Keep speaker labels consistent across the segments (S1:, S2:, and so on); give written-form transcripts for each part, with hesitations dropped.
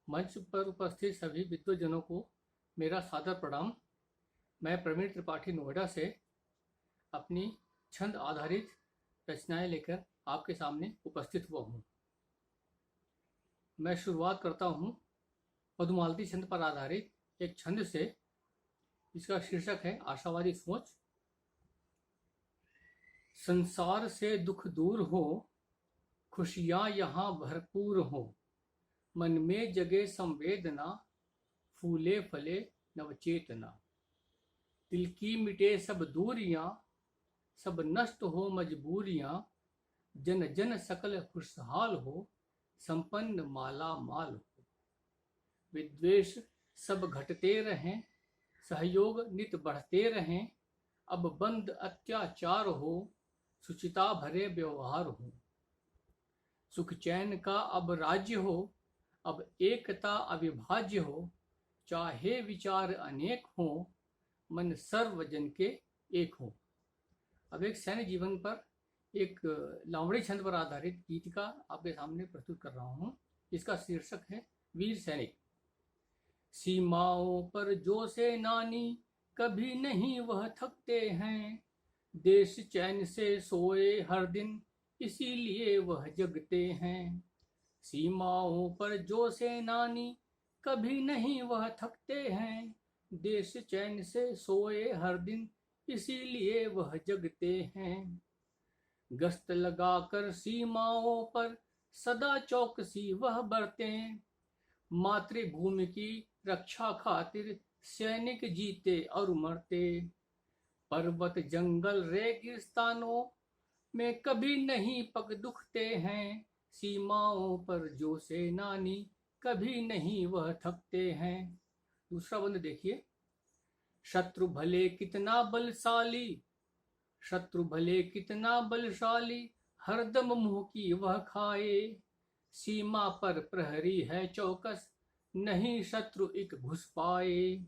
S1: मंच पर उपस्थित सभी विद्वजनों को मेरा सादर प्रणाम। मैं प्रवीण त्रिपाठी नोएडा से अपनी छंद आधारित रचनाएं लेकर आपके सामने उपस्थित हुआ हूँ। मैं शुरुआत करता हूँ मधुमालती छंद पर आधारित एक छंद से। इसका शीर्षक है आशावादी सोच। संसार से दुख दूर हो, खुशियाँ यहाँ भरपूर हो, मन में जगे संवेदना, फूले फले नवचेतना। दिल की मिटे सब दूरियां, सब नष्ट हो मजबूरियां, जन जन सकल खुशहाल हो, संपन्न माला माल हो। विद्वेष सब घटते रहें, सहयोग नित बढ़ते रहें, अब बंद अत्याचार हो, सुचिता भरे व्यवहार हो। सुख चैन का अब राज्य हो, अब एकता अविभाज्य हो, चाहे विचार अनेक हो, मन सर्वजन के एक हो। अब एक सैन्य जीवन पर एक लावणी छंद पर आधारित गीत का आपके सामने प्रस्तुत कर रहा हूँ। इसका शीर्षक है वीर सैनिक। सीमाओं पर जो सेनानी कभी नहीं वह थकते हैं, देश चैन से सोए हर दिन इसीलिए वह जगते हैं। सीमाओं पर जो सेनानी कभी नहीं वह थकते हैं, देश चैन से सोए हर दिन इसीलिए वह जगते हैं। गश्त लगाकर सीमाओं पर सदा चौकसी वह बरतें, मातृभूमि की रक्षा खातिर सैनिक जीते और मरते। पर्वत जंगल रेगिस्तानों में कभी नहीं पग दुखते हैं, सीमाओं पर जो सेनानी कभी नहीं वह थकते हैं। दूसरा बंद देखिए। शत्रु भले कितना बलशाली, शत्रु भले कितना बलशाली, हरदम मुंह की वह खाए। सीमा पर प्रहरी है चौकस, नहीं शत्रु एक घुस पाए।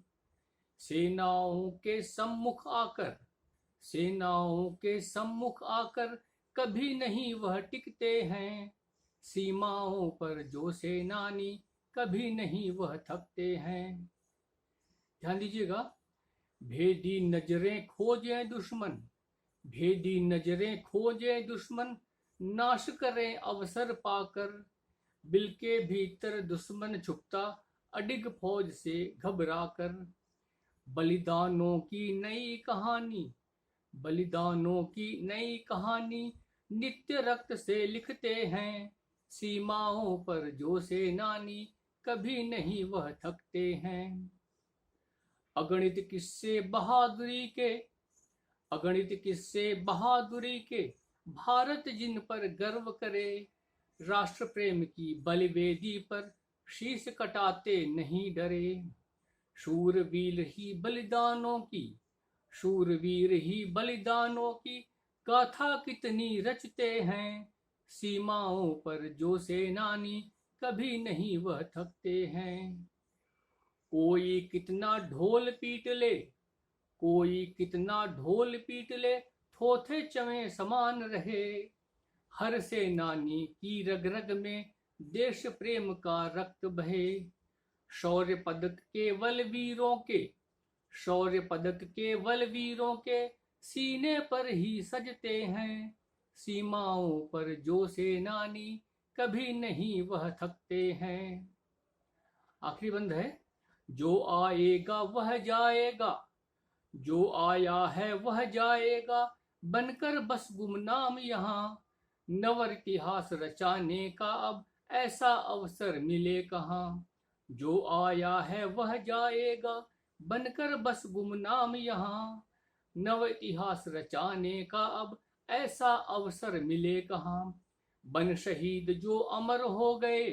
S1: सेनाओं के सम्मुख आकर, सेनाओं के सम्मुख आकर कभी नहीं वह टिकते हैं, सीमाओं पर जो सेनानी कभी नहीं वह थकते हैं। ध्यान दीजिएगा। भेदी नजरें खोजे दुश्मन, भेदी नजरें खोजे दुश्मन, नाश करें अवसर पाकर। बिल के भीतर दुश्मन छुपता, अडिग फौज से घबरा कर। बलिदानों की नई कहानी, बलिदानों की नई कहानी, नित्य रक्त से लिखते हैं, सीमाओं पर जो सेनानी कभी नहीं वह थकते हैं। अगणित किस्से बहादुरी के, अगणित किस्से बहादुरी के, भारत जिन पर गर्व करे। राष्ट्र प्रेम की बलिवेदी पर शीश कटाते नहीं डरे। शूरवीर ही बलिदानों की, शूरवीर ही बलिदानों की, गाथा कितनी रचते हैं, सीमाओं पर जो सेनानी कभी नहीं वह थकते हैं। कोई कितना ढोल पीट ले, कोई कितना ढोल पीट ले, थोथे चवे समान रहे। हर सेनानी की रग रग में देश प्रेम का रक्त बहे। शौर्य पदक केवल वीरों के, शौर्य पदक केवल वीरों के, सीने पर ही सजते हैं, सीमाओं पर जो सेनानी कभी नहीं वह थकते हैं। आखिरी बंद है। जो आएगा वह जाएगा, जो आया है वह जाएगा, बनकर बस गुमनाम यहाँ। नवर इतिहास रचाने का अब ऐसा अवसर मिले कहाँ। जो आया है वह जाएगा, बनकर बस गुमनाम यहाँ। नव इतिहास रचाने का अब ऐसा अवसर मिले कहाँ। बन शहीद जो अमर हो गए,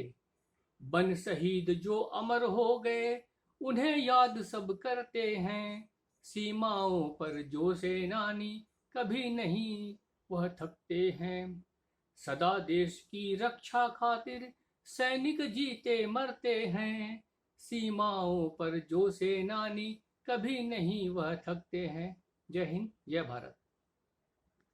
S1: बन शहीद जो अमर हो गए, उन्हें याद सब करते हैं, सीमाओं पर जो सेनानी कभी नहीं वह थकते हैं। सदा देश की रक्षा खातिर सैनिक जीते मरते हैं, सीमाओं पर जो सेनानी कभी नहीं वह थकते हैं। जय हिंद, जय भारत।